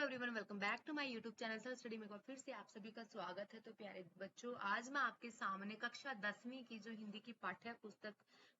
Everyone, welcome back to my YouTube channel self study में फिर से आप सभी का स्वागत है। तो प्यारे बच्चों, आज मैं आपके सामने कक्षा 10वीं की जो हिंदी की पाठ्य पुस्तक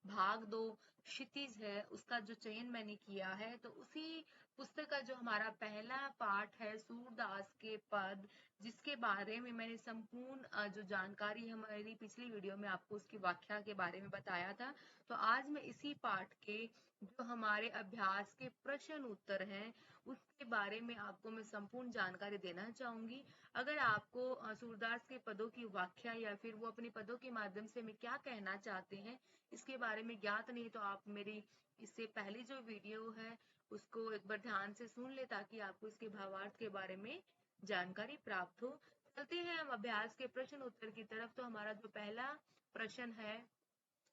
भाग 2 क्षितिज है उसका जो चयन मैंने किया है। तो उसी पुस्तक का जो हमारा पहला पाठ है सूरदास के पद, जिसके बारे में मैंने संपूर्ण जो जानकारी हमारी पिछली वीडियो में आपको उसकी व्याख्या के बारे में बताया था। तो आज मैं इसी पाठ के जो हमारे अभ्यास के प्रश्न उत्तर हैं उसके बारे में आपको मैं संपूर्ण जानकारी देना चाहूंगी। अगर आपको सूरदास के पदों की व्याख्या या फिर वो अपने पदों के माध्यम से मैं क्या कहना चाहते हैं इसके बारे में ज्ञात नहीं, तो आप मेरी इससे पहली जो वीडियो है उसको एक बार ध्यान से सुन ले ताकि आपको इसके भावार्थ के बारे में जानकारी प्राप्त हो। चलते हैं हम अभ्यास के प्रश्न उत्तर की तरफ। तो हमारा जो पहला प्रश्न है,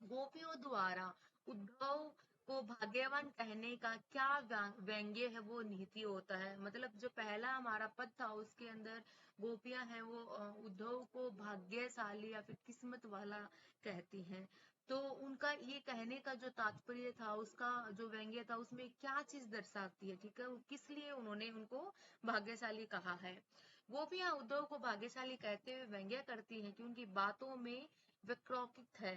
गोपियों द्वारा उद्धव को भाग्यवान कहने का क्या व्यंग्य है वो निहित होता है। मतलब जो पहला हमारा पद था उसके अंदर गोपियां हैं वो उद्धव को भाग्यशाली या फिर किस्मत वाला कहती हैं। तो उनका ये कहने का जो तात्पर्य था, उसका जो व्यंग्य था, उसमें क्या चीज दर्शाती है, ठीक है, किस लिए उन्होंने उनको भाग्यशाली कहा है। गोपियां उद्धव को भाग्यशाली कहते हुए व्यंग्य करती हैं कि उनकी बातों में वक्रोक्ति है,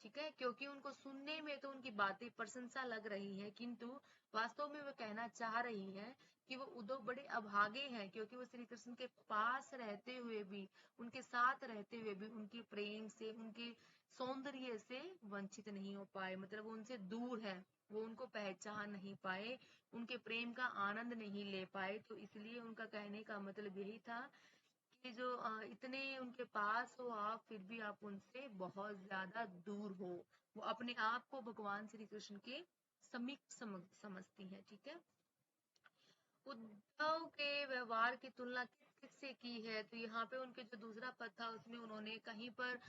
ठीक है, क्योंकि उनको सुनने में तो उनकी बातें प्रशंसा लग रही है, किंतु वास्तव में वो कहना चाह रही है कि वो उद्धव बड़े अभागे हैं, क्योंकि वो श्री कृष्ण के पास रहते हुए भी, उनके साथ रहते हुए भी उनके प्रेम से, उनके सौंदर्य से वंचित नहीं हो पाए। मतलब वो उनसे दूर है, वो उनको पहचान नहीं पाए, उनके प्रेम का आनंद नहीं ले पाए। तो इसलिए उनका कहने का मतलब यही था कि जो इतने उनके पास हो आप, फिर भी आप उनसे बहुत ज्यादा दूर हो। वो अपने आप को भगवान श्री कृष्ण के समीप समझती है, ठीक है। उद्धव के व्यवहार की तुलना किस किस से की है, तो यहाँ पे उनके जो दूसरा पद था उसमें उन्होंने कहीं पर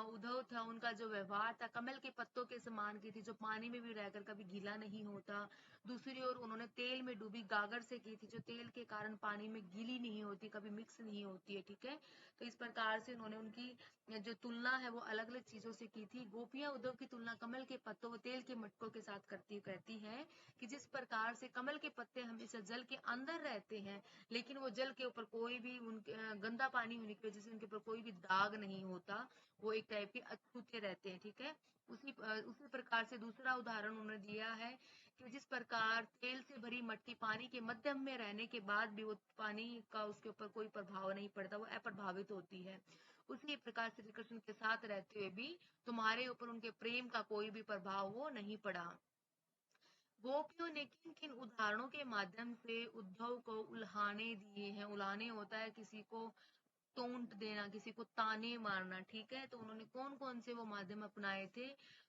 उद्धव था, उनका जो व्यवहार था कमल के पत्तों के समान की थी, जो पानी में भी रहकर कभी गीला नहीं होता। दूसरी ओर उन्होंने तेल में डूबी गागर से की थी, जो तेल के कारण पानी में गीली नहीं होती, कभी मिक्स नहीं होती है, ठीक है। तो इस प्रकार से उन्होंने उनकी जो तुलना है वो अलग अलग चीजों से की थी। गोपियां उद्धव की तुलना कमल के पत्तों व तेल के मटकों के साथ कहती है कि जिस प्रकार से कमल के पत्ते हमेशा जल के अंदर रहते हैं, लेकिन वो जल के ऊपर कोई भी उनके गंदा पानी होने की वजह से उनके ऊपर कोई भी दाग नहीं होता, वो एक टाइप के अछूते रहते हैं, ठीक है। उसी प्रकार से दूसरा उदाहरण उन्होंने दिया है कि जिस प्रकार तेल से भरी मटकी पानी के मध्यम में रहने के बाद भी वो पानी का उसके ऊपर कोई प्रभाव नहीं पड़ता, वो अप्रभावित होती है, उसी प्रकार श्री कृष्ण के साथ रहते हुए भी तुम्हारे ऊपर उनके प्रेम का कोई भी प्रभाव वो नहीं पड़ा। गोपियों ने किन किन उदाहरणों के माध्यम से उद्धव को उल्हाने दिए हैं। उल्हाने होता है किसी को टोंट देना, किसी को ताने मारना, ठीक है। तो उन्होंने कौन कौन से वो माध्यम अपनाए थे।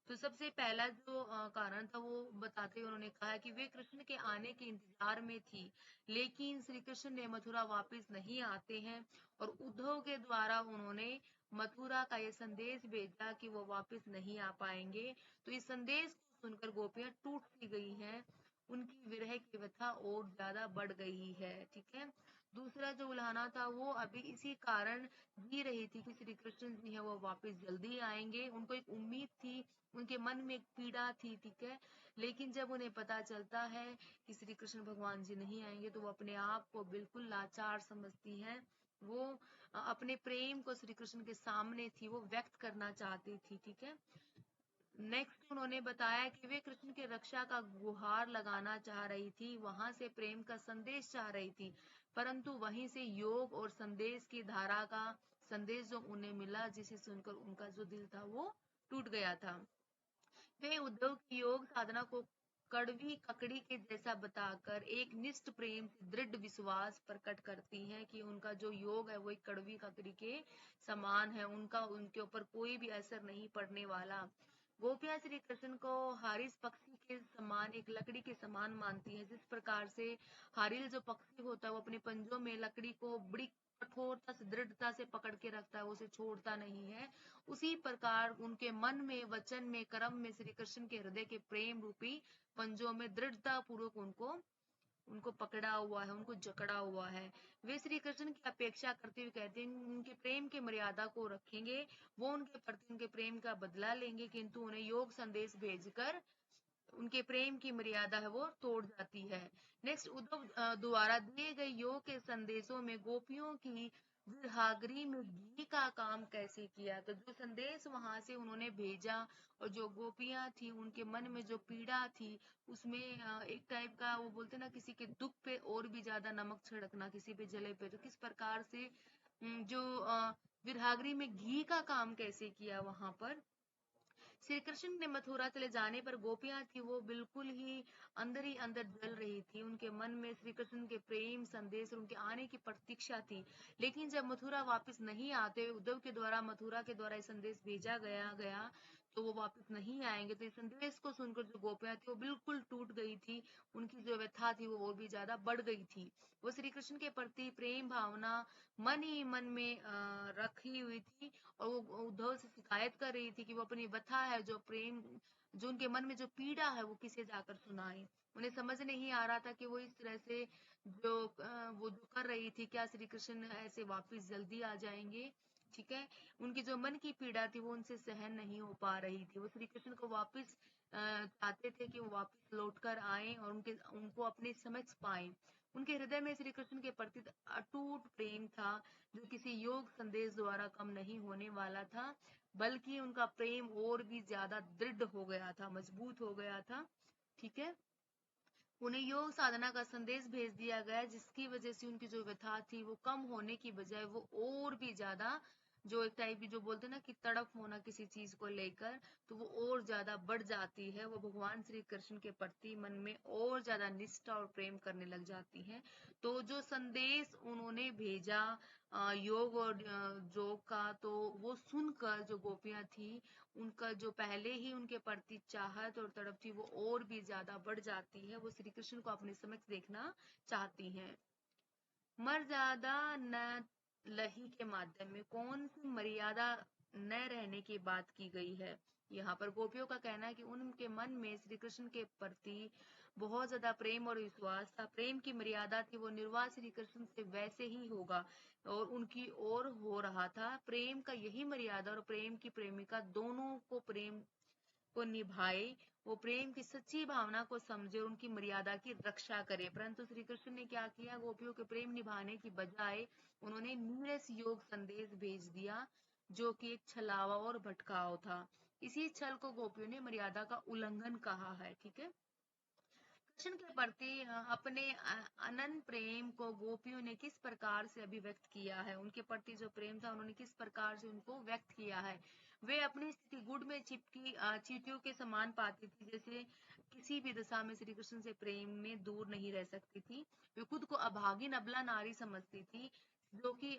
तो सबसे पहला जो कारण था वो बताते हुए उन्होंने कहा कि वे कृष्ण के आने के इंतजार में थी, लेकिन श्री कृष्ण ने मथुरा वापस नहीं आते हैं, और उद्धव के द्वारा उन्होंने मथुरा का यह संदेश भेजा कि वो वापस नहीं आ पाएंगे। तो इस संदेश को सुनकर गोपियां टूट सी गई हैं, उनकी विरह की व्यथा और ज्यादा बढ़ गई है, ठीक है। दूसरा जो उल्हाना था वो अभी इसी कारण जी रही थी कि श्री कृष्ण जी है वो वापस जल्दी आएंगे, उनको एक उम्मीद थी, उनके मन में एक पीड़ा थी, ठीक है। लेकिन जब उन्हें पता चलता है कि श्री कृष्ण भगवान जी नहीं आएंगे तो वो अपने आप को बिल्कुल लाचार समझती हैं। वो अपने प्रेम को श्री कृष्ण के सामने थी, वो व्यक्त करना चाहती थी, ठीक है। नेक्स्ट उन्होंने बताया कि वे कृष्ण की रक्षा का गुहार लगाना चाह रही थी, वहां से प्रेम का संदेश चाह रही थी, परंतु वहीं से योग और संदेश की धारा का संदेश जो उन्हें मिला, जिसे सुनकर उनका जो दिल था वो टूट गया था। वे उद्धव की योग साधना को कड़वी ककड़ी के जैसा बताकर एक निष्ठ प्रेम से दृढ़ विश्वास प्रकट करती हैं कि उनका जो योग है वो एक कड़वी ककड़ी के समान है, उनका उनके ऊपर कोई भी असर नहीं पड़ने वाला। गोपियां श्री कृष्ण को हारिस पक्षी के समान, एक लकड़ी के समान मानती है। जिस प्रकार से हारिल जो पक्षी होता है वो अपने पंजों में लकड़ी को बड़ी कठोरता से, दृढ़ता से पकड़ के रखता है, वो उसे छोड़ता नहीं है, उसी प्रकार उनके मन में, वचन में, कर्म में श्री कृष्ण के हृदय के प्रेम रूपी पंजों में दृढ़ता पूर्वक उनको उनको पकड़ा हुआ है, उनको जकड़ा हुआ है। वे श्री कृष्ण की अपेक्षा करते हुए कहते हैं उनके प्रेम की मर्यादा को रखेंगे, वो उनके प्रति उनके प्रेम का बदला लेंगे, किंतु उन्हें योग संदेश भेजकर उनके प्रेम की मर्यादा है वो तोड़ जाती है। नेक्स्ट, उद्धव द्वारा दिए गए योग के संदेशों में गोपियों की विरहाग्नि में घी का काम कैसे किया। तो जो संदेश वहां से उन्होंने भेजा और जो गोपियां थी उनके मन में जो पीड़ा थी उसमें एक टाइप का वो बोलते ना किसी के दुख पे और भी ज्यादा नमक छिड़कना, किसी पे जले पे, तो किस प्रकार से जो विरहाग्नि में घी का काम कैसे किया वहां पर। श्री कृष्ण ने मथुरा चले जाने पर गोपियां थी वो बिल्कुल ही अंदर जल रही थी। उनके मन में श्री कृष्ण के प्रेम संदेश और उनके आने की प्रतीक्षा थी। लेकिन जब मथुरा वापस नहीं आते, उद्धव के द्वारा मथुरा के द्वारा ये संदेश भेजा गया गया तो वो वापस नहीं आएंगे। तो इस संदेश को सुनकर जो गोपियां थी वो बिल्कुल टूट गई थी। उनकी जो व्यथा थी वो और भी ज्यादा बढ़ गई थी। वो श्री कृष्ण के प्रति प्रेम भावना मन ही मन में रखी हुई थी और वो उद्धव से शिकायत कर रही थी कि वो अपनी व्यथा है, जो प्रेम, जो उनके मन में जो पीड़ा है वो किसे जाकर सुनाए। उन्हें समझ नहीं आ रहा था कि वो इस तरह से वो जो कर रही थी, क्या श्री कृष्ण ऐसे वापस जल्दी आ जाएंगे। ठीक है, उनकी जो मन की पीड़ा थी वो उनसे सहन नहीं हो पा रही थी। वो श्री कृष्ण को वापस चाहते थे कि वो वापस लौट कर आए और उनको अपने समझ पाए। उनके हृदय में श्री कृष्ण के प्रति अटूट प्रेम था, जो किसी योग संदेश द्वारा कम नहीं होने वाला था, बल्कि उनका प्रेम और भी ज्यादा दृढ़ हो गया था, मजबूत हो गया था। ठीक है, उन्हें योग साधना का संदेश भेज दिया गया, जिसकी वजह से उनकी जो व्यथा थी वो कम होने की बजाय वो और भी ज्यादा, जो एक टाइप की जो बोलते हैं ना कि तड़प होना किसी चीज को लेकर, तो वो और ज्यादा बढ़ जाती है। वो भगवान श्री कृष्ण के प्रति मन में और ज्यादा निष्ठा और प्रेम करने लग जाती है। तो जो संदेश उन्होंने भेजा योग और जोग का, तो वो सुनकर जो गोपियां थी उनका जो पहले ही उनके प्रति चाहत और तड़प थी वो और भी ज्यादा बढ़ जाती है। वो श्री कृष्ण को अपने समक्ष देखना चाहती हैं। मर्यादा न लही के माध्यम में कौन सी मर्यादा न रहने की बात की गई है। यहाँ पर गोपियों का कहना है कि उनके मन में श्री कृष्ण के प्रति बहुत ज्यादा प्रेम और विश्वास था। प्रेम की मर्यादा थी वो निर्वाह श्री कृष्ण से वैसे ही होगा और उनकी ओर हो रहा था। प्रेम का यही मर्यादा और प्रेम की प्रेमिका दोनों को प्रेम को निभाए, वो प्रेम की सच्ची भावना को समझे और उनकी मर्यादा की रक्षा करे। परंतु श्री कृष्ण ने क्या किया, गोपियों के प्रेम निभाने की बजाय उन्होंने नीरस योग संदेश भेज दिया, जो कि एक छलावा और भटकाव था। इसी छल को गोपियों ने मर्यादा का उल्लंघन कहा है। ठीक है, कृष्ण के प्रति अपने अनंत प्रेम को गोपियों ने किस प्रकार से अभिव्यक्त किया है। उनके प्रति जो प्रेम था उन्होंने किस प्रकार से उनको व्यक्त किया है। वे अपनी स्थिति गुड़ में चिपकी चींटियों के समान पाती थी, जैसे किसी भी दशा में श्री कृष्ण से प्रेम में दूर नहीं रह सकती थी। वे खुद को अभागी नबला नारी समझती थी, जो कि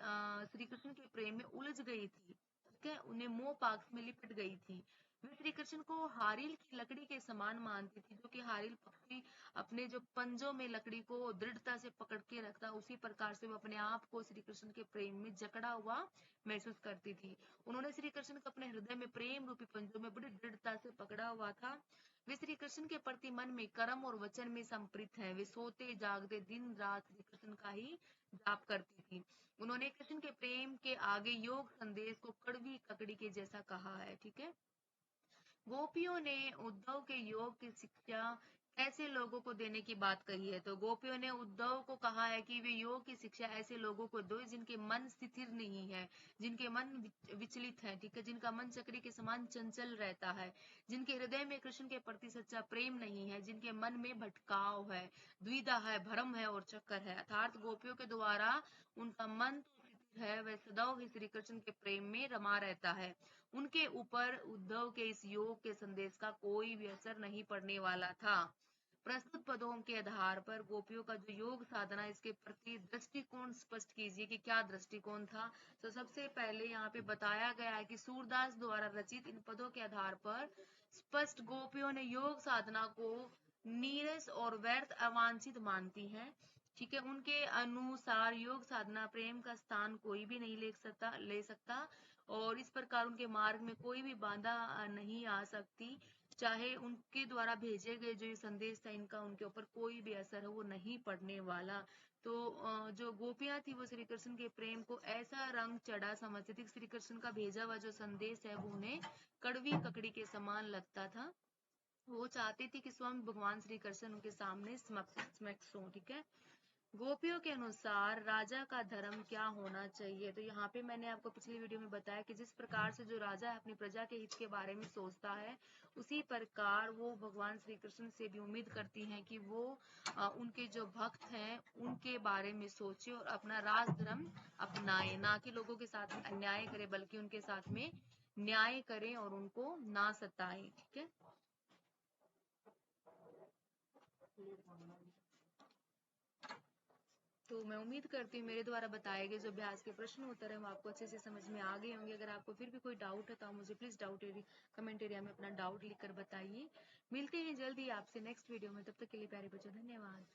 श्री कृष्ण के प्रेम में उलझ गई थी। ठीक है, उन्हें मोह पाश में लिपट गई थी। वे श्री कृष्ण को हारिल की लकड़ी के समान मानती थी, जो कि हारिल पक्षी अपने जो पंजों में लकड़ी को दृढ़ता से पकड़ के रखता, उसी प्रकार से वो अपने आप को श्री कृष्ण के प्रेम में जकड़ा हुआ महसूस करती थी। उन्होंने श्री कृष्ण को अपने हृदय में प्रेम रूपी पंजों में बड़ी दृढ़ता से पकड़ा हुआ था। वे श्री कृष्ण के प्रति मन में कर्म और वचन में संप्रीत है। वे सोते जागते दिन रात श्री कृष्ण का ही जाप करती थी। उन्होंने कृष्ण के प्रेम के आगे योग संदेश को कड़वी ककड़ी के जैसा कहा है। ठीक है, गोपियों ने उद्धव के योग की शिक्षा ऐसे लोगों को देने की बात कही है। तो गोपियों ने उद्धव को कहा है कि वे योग की शिक्षा ऐसे लोगों को दो जिनके मन स्थिर नहीं है, जिनके मन विचलित है। ठीक है, जिनका मन चक्री के समान चंचल रहता है, जिनके हृदय में कृष्ण के प्रति सच्चा प्रेम नहीं है, जिनके मन में भटकाव है, द्विधा है, भ्रम है और चक्कर है। अर्थात गोपियों के द्वारा उनका मन तो स्थिर है, वह सदैव ही श्री कृष्ण के प्रेम में रमा रहता है। उनके ऊपर उद्धव के इस योग के संदेश का कोई भी असर नहीं पड़ने वाला था। प्रस्तुत पदों के आधार पर गोपियों का जो योग साधना, इसके प्रति दृष्टिकोण स्पष्ट कीजिए कि क्या दृष्टिकोण था। तो सबसे पहले यहाँ पे बताया गया है कि सूरदास द्वारा रचित इन पदों के आधार पर स्पष्ट गोपियों ने योग साधना को नीरस और व्यर्थ अवांछित मानती हैं। ठीक है, उनके अनुसार योग साधना प्रेम का स्थान कोई भी नहीं ले सकता और इस प्रकार उनके मार्ग में कोई भी बाधा नहीं आ सकती। चाहे उनके द्वारा भेजे गए जो ये संदेश था, इनका उनके ऊपर कोई भी असर है वो नहीं पड़ने वाला। तो जो गोपियां थी वो श्री कृष्ण के प्रेम को ऐसा रंग चढ़ा समझती थी, श्री कृष्ण का भेजा हुआ जो संदेश है वो उन्हें कड़वी ककड़ी के समान लगता था। वो चाहती थी कि स्वयं भगवान श्री कृष्ण उनके सामने समक्ष हो, ठीक है। गोपियों के अनुसार राजा का धर्म क्या होना चाहिए? तो यहाँ पे मैंने आपको पिछली वीडियो में बताया कि जिस प्रकार से जो राजा है अपनी प्रजा के हित के बारे में सोचता है, उसी प्रकार वो भगवान श्री कृष्ण से भी उम्मीद करती हैं कि वो उनके जो भक्त हैं उनके बारे में सोचे और अपना राज धर्म अपनाए, ना कि लोगों के साथ में अन्याय करे बल्कि उनके साथ में न्याय करें और उनको ना सताए, ठीक है। तो मैं उम्मीद करती हूँ मेरे द्वारा बताए गए जो अभ्यास के प्रश्न उत्तर है वो आपको अच्छे से समझ में आ गए होंगे। अगर आपको फिर भी कोई डाउट है तो आप मुझे प्लीज कमेंट एरिया में अपना डाउट लिखकर बताइए। मिलते हैं जल्दी आपसे नेक्स्ट वीडियो में, तब तक के लिए प्यारे बच्चों धन्यवाद।